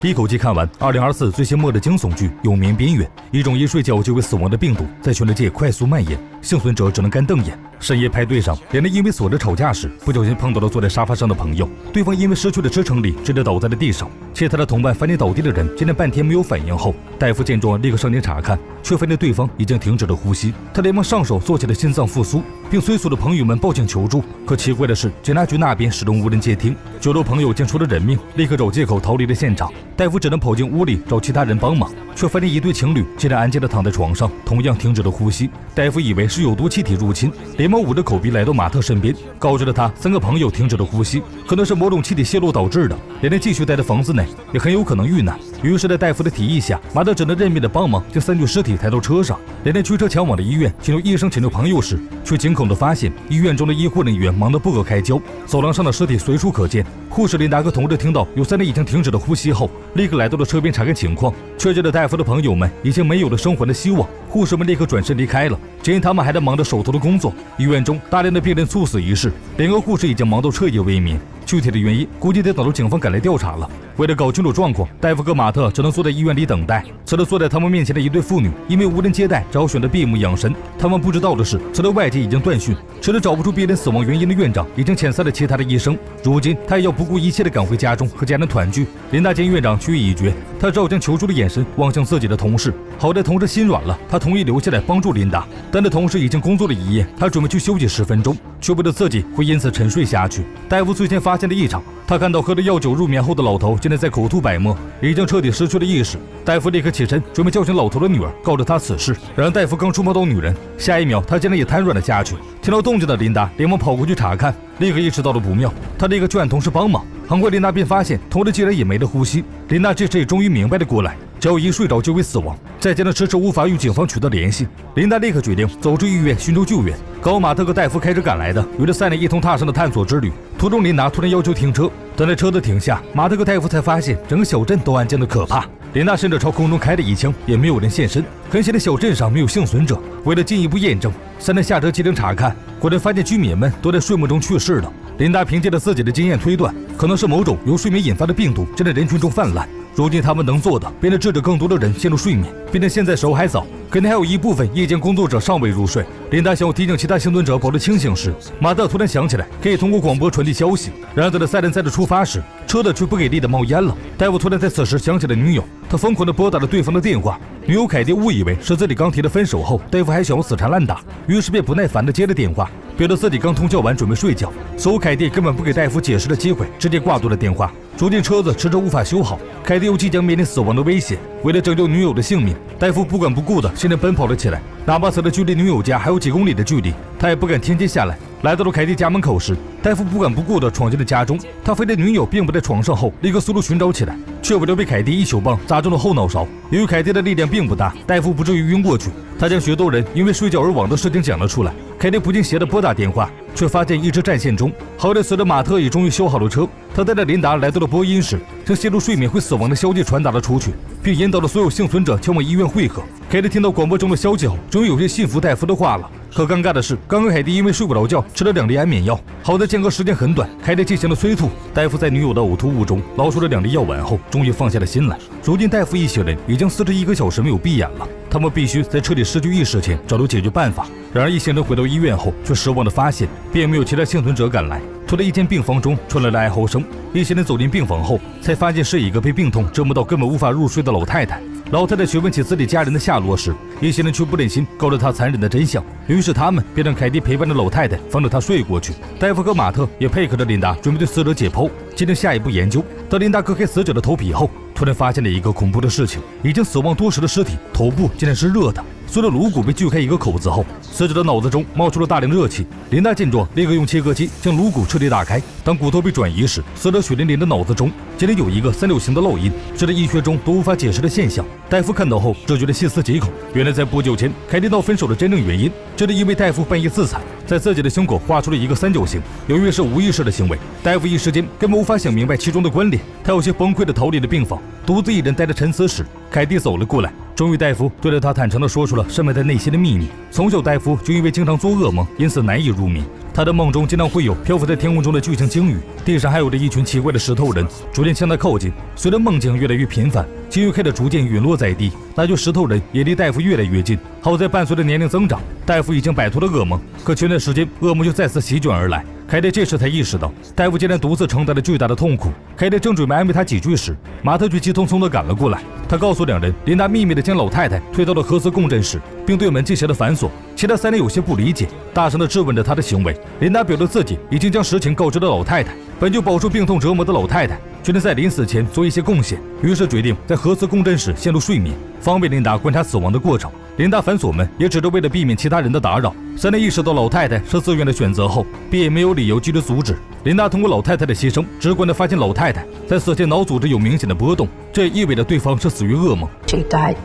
一口气看完2024最新末日惊悚剧《永眠边缘》，一种一睡觉就会死亡的病毒在全世界快速蔓延，幸存者只能干瞪眼。深夜派对上，两人因为锁着吵架时，不小心碰到了坐在沙发上的朋友，对方因为失去了支撑力，直接倒在了地上。其他的同伴发现倒地的人竟然半天没有反应后，大夫见状立刻上前查看，却发现对方已经停止了呼吸。他连忙上手做起了心脏复苏，并催促着朋友们报警求助。可奇怪的是，警察局那边始终无人接听。酒肉朋友见出了人命，立刻找借口逃离了现场。大夫只能跑进屋里找其他人帮忙，却发现一对情侣竟然安静地躺在床上，同样停止了呼吸。大夫以为是有毒气体入侵，连忙捂着口鼻来到马特身边，告知了他3个朋友停止了呼吸，可能是某种气体泄露导致的，两人继续待在房子内，也很有可能遇难。于是，在大夫的提议下，马特只能认命的帮忙将3具尸体抬到车上。两人驱车前往了医院，请求医生抢救朋友时，却惊恐地发现医院中的医护人员忙得不可开交，走廊上的尸体随处可见。护士琳达和同事听到有3人已经停止了呼吸后，立刻来到了车边查看情况，确认了大夫的朋友们已经没有了生还的希望。护士们立刻转身离开了，只因他们还在忙着手头的工作。医院中大量的病人猝死一事，联合护士已经忙到彻夜未眠。具体的原因估计得等到警方赶来调查了。为了搞清楚状况，大夫和马特只能坐在医院里等待。此时坐在他们面前的一对父女，因为无人接待，只好选择闭目养神。他们不知道的是，此时外界已经断讯，迟迟找不出病人死亡原因的院长已经遣散了其他的医生。如今他也要不顾一切地赶回家中和家人团聚。琳达见院长去意已决，他只好将求助的眼神望向自己的同事。好在同事心软了，他同意留下来帮助琳达。但这同事已经工作了一夜，他准备去休息10分钟，却不得自己会因此沉睡下去。大夫最先发现了异常，他看到喝了药酒入眠后的老头竟然在口吐白沫，已经彻底失去了意识。大夫立刻起身准备叫醒老头的女儿，告诉他此事。然而大夫刚触摸到女人，下一秒他竟然也瘫软了下去。听到动静的琳达连忙跑过去查看，立刻意识到了不妙，他立刻劝同事帮忙。很快琳达便发现同事竟然也没了呼吸。琳达这时也终于明白了过来，只要一睡着就会死亡，再加上迟迟无法与警方取得联系，琳达立刻决定走出医院寻求救援。刚好马特和戴夫开车赶来的，与这3人一同踏上了探索之旅。途中琳达突然要求停车，等待车子停下，马特和戴夫才发现整个小镇都安静的可怕。琳达甚至朝空中开了一枪，也没有人现身。很显然小镇上没有幸存者。为了进一步验证，3人下车进行查看，果然发现居民们都在睡梦中去世了。琳达凭借着自己的经验推断，可能是某种由睡眠引发的病毒正在人群中泛滥。如今他们能做的便是制止更多的人陷入睡眠，毕竟现在时候还早，肯定还有一部分夜间工作者尚未入睡。琳达想要提醒其他幸存者保持清醒时，马特突然想起来可以通过广播传递消息。然而等着3人再次出发时，车子却不给力的冒烟了。大夫突然在此时想起了女友，他疯狂地拨打了对方的电话。女友凯蒂误以为是自己刚提了分手后，大夫还想要死缠烂打，于是便不耐烦地接了电话，表示自己刚通宵完准备睡觉。似乎凯蒂根本不给大夫解释的机会，直接挂断了电话。如今车子迟迟无法修好，凯蒂又即将面临死亡的危险。为了拯救女友的性命，大夫不管不顾的现在奔跑了起来，哪怕此时距离女友家还有几公里的距离，他也不敢停歇下来。来到了凯蒂家门口时，大夫不管不顾的闯进了家中。他发现女友并不在床上后，立刻四处寻找起来，却不料被凯蒂一球棒砸中了后脑勺。由于凯蒂的力量并不大，大夫不至于晕过去。他将雪豆人因为睡觉而亡的事情讲了出来。凯蒂不禁斜地拨打电话，却发现一直占线中。好在随着马特也终于修好了车，他带着琳达来到了播音室，将陷入睡眠会死亡的消息传达了出去，并引导了所有幸存者前往医院会合。凯蒂听到广播中的消息后，终于有些信服大夫的话了。可尴尬的是，刚刚凯蒂因为睡不着觉，吃了2粒安眠药。好在间隔时间很短，凯蒂进行了催吐。大夫在女友的呕吐物中捞出了2粒药丸后，终于放下了心来。如今大夫一行人已经41个小时没有闭眼了，他们必须在彻底失去意识前找到解决办法。然而一行人回到医院后，却失望地发现并没有其他幸存者赶来。突然一间病房中传来了哀嚎声，一行人走进病房后，才发现是一个被病痛折磨到根本无法入睡的老太太。老太太询问起自己家人的下落时，一行人却不忍心告诉她残忍的真相，于是他们便让凯蒂陪伴着老太太，防止她睡过去。大夫和马特也配合着琳达，准备对死者解剖，进行下一步研究。当琳达割开死者的头皮后，突然发现了一个恐怖的事情：已经死亡多时的尸体头部竟然是热的。随着颅骨被锯开一个口子后，死者的脑子中冒出了大量热气。琳达见状，立刻用切割机将颅骨彻底打开。当骨头被转移时，死者血淋淋的脑子中竟然有一个3角形的烙印，这是医学中都无法解释的现象。大夫看到后，只觉得细思极恐。原来在不久前，凯蒂闹分手的真正原因，这是因为大夫半夜自残，在自己的胸口画出了一个3角形。由于是无意识的行为，大夫一时间根本无法想明白其中的关联。他有些崩溃地逃离了病房，独自一人待着沉思时，凯蒂走了过来。终于，大夫对着他坦诚地说出了深埋在内心的秘密。从小，大夫就因为经常做噩梦，因此难以入眠。他的梦中经常会有漂浮在天空中的巨型鲸鱼，地上还有着一群奇怪的石头人，逐渐向他靠近。随着梦境越来越频繁，鲸鱼开始逐渐陨落在地，那群石头人也离戴夫越来越近。好在伴随着年龄增长，戴夫已经摆脱了噩梦，可前段时间噩梦就再次席卷而来。凯蒂这时才意识到，戴夫竟然独自承担了巨大的痛苦。凯蒂正准备安慰他几句时，马特却急匆匆地赶了过来。他告诉两人，琳达秘密地将老太太推到了核磁共振室，并对门进行了反锁。其他三人有些不理解，大声地质问着他的行为。琳达表示自己已经将实情告知了老太太，本就饱受病痛折磨的老太太决定在临死前做一些贡献，于是决定在核磁共振室陷入睡眠，方便琳达观察死亡的过程。琳达反锁门也只是为了避免其他人的打扰。三人意识到老太太是自愿的选择后，便也没有理由拒绝阻止。琳达通过老太太的牺牲，直观地发现老太太在死前脑组织有明显的波动，这也意味着对方是死于噩梦。 She died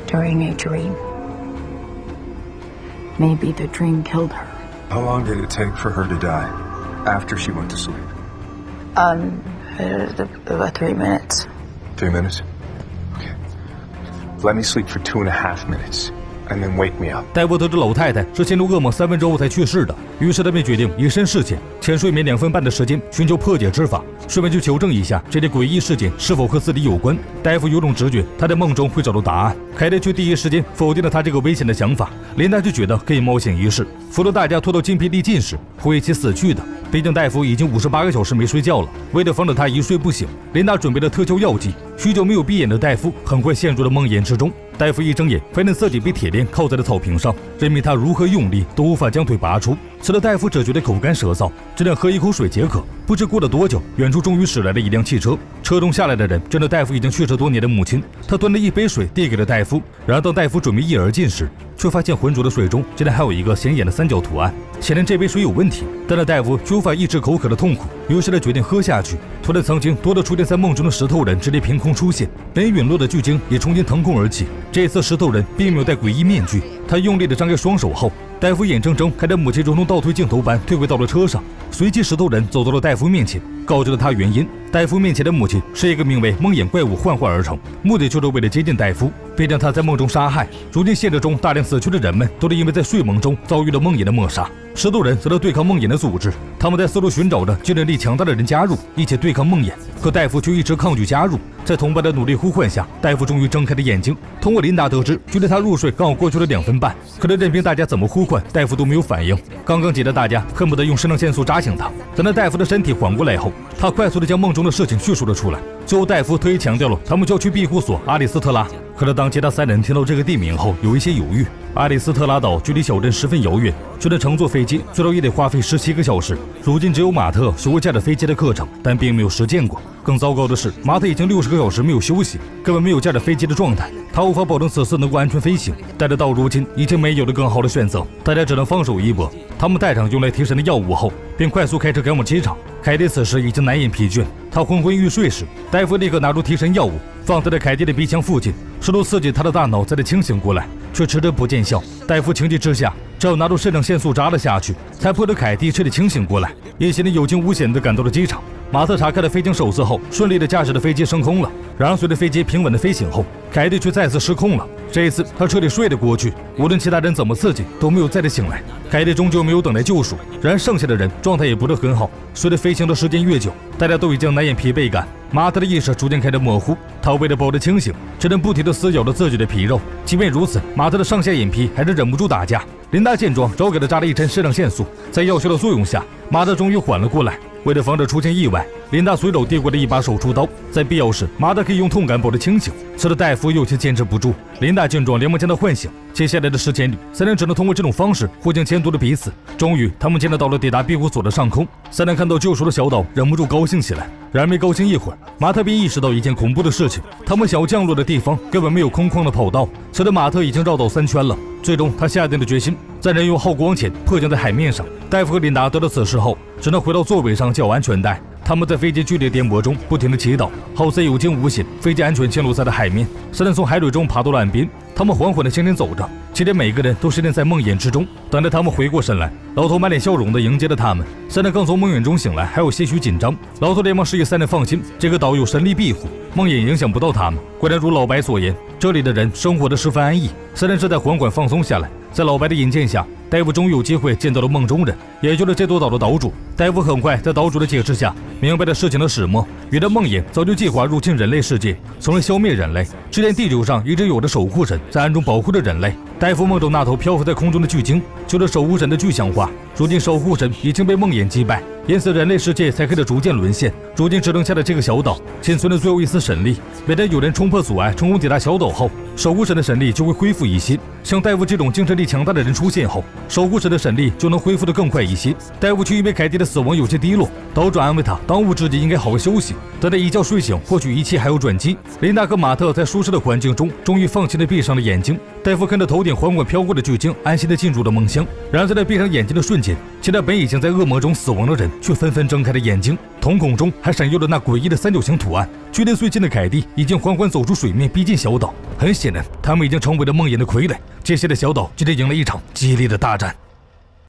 during a dream. Maybe the dream killed her. How long did it take for her to die after she went to sleep? About 3 minutes. 3 minutes? Okay. Let me sleep for 2.5 minutes. And then wake me up. 戴夫得知老太太是陷入噩梦3分钟后才去世的，于是他便决定以身试险，前睡眠2分半的时间，寻求破解之法，顺便去求证一下这类诡异事件是否和自己有关。戴夫有种直觉，他在梦中会找到答案。凯蒂却第一时间否定了他这个危险的想法。琳达就觉得可以冒险一试，否则大家拖到精疲力尽时会一起死去的。毕竟戴夫已经58个小时没睡觉了，为了防止他一睡不醒，琳达准备了特效药剂。许久没有闭眼的戴夫很快陷入了梦魇之中。戴夫一睁眼，发现自己被铁链靠在了草坪上，任凭他如何用力都无法将腿拔出。此时戴夫只觉得口干舌燥，只想喝一口水解渴。不知过了多久，远处终于驶来了一辆汽车，车中下来的人正是戴夫已经去世多年的母亲。他端了一杯水递给了戴夫，然而当戴夫准备一饮而尽时，却发现浑浊的水中竟然还有一个显眼的三角图案，显然这杯水有问题。但是戴夫却无法抑制口渴的痛苦，于是他决定喝下去。突然，曾经多次出现在梦中的石头人直接凭空出现，本陨落的巨鲸也重新腾空而起。这次石头人并没有戴诡异面具，他用力地张开双手后，戴夫眼睁睁看着母亲如同倒退镜头般退回到了车上。随即石头人走到了戴夫面前，告知了他原因。戴夫面前的母亲是一个名为梦魇怪物幻化而成，目的就是为了接近戴夫，并将他在梦中杀害。如今现实中大量死去的人们都是因为在睡梦中遭遇了梦魇的抹杀。石头人则是对抗梦魇的组织，他们在四处寻找着竞争力强大的人加入，一起对抗梦魇。可戴夫却一直抗拒加入。在同伴的努力呼唤下，戴夫终于睁开了眼睛。通过琳达得知，距离他入睡刚好过去了2分半，可是任凭大家怎么呼唤，戴夫都没有反应。刚刚急的大家恨不得用肾上腺素扎醒他。等到戴夫的身体缓过来后，他快速地将梦中的事情叙述了出来。最后，戴夫特意强调了他们就要去庇护所阿里斯特拉。可是当其他3人听到这个地名后，有一些犹豫。阿里斯特拉岛距离小镇十分遥远，就算乘坐飞机，最少也得花费17个小时。如今只有马特学过驾驶飞机的课程，但并没有实践过。更糟糕的是，马特已经60个小时没有休息，根本没有驾驶飞机的状态，他无法保证此次能够安全飞行。但是到如今已经没有了更好的选择，大家只能放手一搏。他们带上用来提神的药物后，便快速开车赶往机场。凯蒂此时已经难掩疲倦，他昏昏欲睡时，戴夫立刻拿出提神药物，放在了凯蒂的鼻腔附近，试图刺激他的大脑再次清醒过来，却迟迟不见效。戴夫情急之下，只好拿出肾上腺素扎了下去，才迫使凯蒂彻底清醒过来。一行人有惊无险地赶到了机场。马特查看了飞行手册后，顺利地驾驶着飞机升空了。然而随着飞机平稳的飞行后，凯蒂却再次失控了。这一次他彻底睡了过去，无论其他人怎么刺激，都没有再次醒来。凯蒂终究没有等来救赎，然而剩下的人状态也不是很好。随着飞行的时间越久，大家都已经难掩疲惫感，马特的意识逐渐开始模糊。他为了保持清醒，只能不停地撕咬着自己的皮肉。即便如此，马特的上下眼皮还是忍不住打架。琳达见状，找给他扎了一针肾上腺素，在药效的作用下，马特终于缓了过来。为了防止出现意外，琳达随手递过了一把手术刀，在必要时，马特可以用痛感保持清醒。此时戴夫有些坚持不住，琳达见状连忙将他唤醒。接下来的10天里，3人只能通过这种方式互相监督着彼此。终于，他们见到了抵达庇护所的上空，3人看到救赎的小岛，忍不住高兴起来。然而没高兴一会儿，马特便意识到一件恐怖的事情：他们想要降落的地方根本没有空旷的跑道。此时马特已经绕道3圈了。最终，他下定了决心，在人用耗光前迫降在海面上。戴夫和琳达得到此事后，只能回到座位上系好安全带。他们在飞机剧烈颠簸中不停地祈祷，好在有惊无险，飞机安全降落在了海面。3人从海水中爬到了岸边，他们缓缓地向前走着，其实每个人都深陷在梦魇之中。等待他们回过神来，老头满脸笑容地迎接了他们。三人刚从梦魇中醒来，还有些许紧张。老头连忙示意三人放心，这个岛有神力庇护，梦魇影响不到他们。果然如老白所言，这里的人生活得十分安逸。三人正在缓缓放松下来，在老白的引荐下，戴夫终于有机会见到了梦中人，也就是这座岛的岛主。戴夫很快在岛主的解释下，明白了事情的始末。原来梦魇早就计划入侵人类世界，从而消灭人类。之前地球上一直有着守护神在暗中保护着人类。戴夫梦中那头漂浮在空中的巨鲸，就是守护神的具象化。如今守护神已经被梦魇击败，因此人类世界才开始逐渐沦陷。如今只剩下的这个小岛，仅存的最后一丝神力。每当有人冲破阻碍，成功抵达小岛后，守护神的神力就会恢复一些。像戴夫这种精神力强大的人出现后，守护神的神力就能恢复得更快一些。戴夫却因为凯蒂的死亡有些低落，岛主安慰他，当务之急应该好好休息，等他一觉睡醒，或许一切还有转机。琳达和马特在舒适的环境中，终于放心地闭上了眼睛。戴夫看着头顶缓缓飘过的巨鲸，安心地进入了梦乡。然而在他闭上眼睛的瞬间，其他本已经在噩梦中死亡的人却纷纷睁开了眼睛，瞳孔中还闪耀着那诡异的三角形图案。距离最近的凯蒂已经缓缓走出水面，逼近小岛。很显然，他们已经成为了梦魇的傀儡。接下来，小岛即将迎来一场激烈的大战。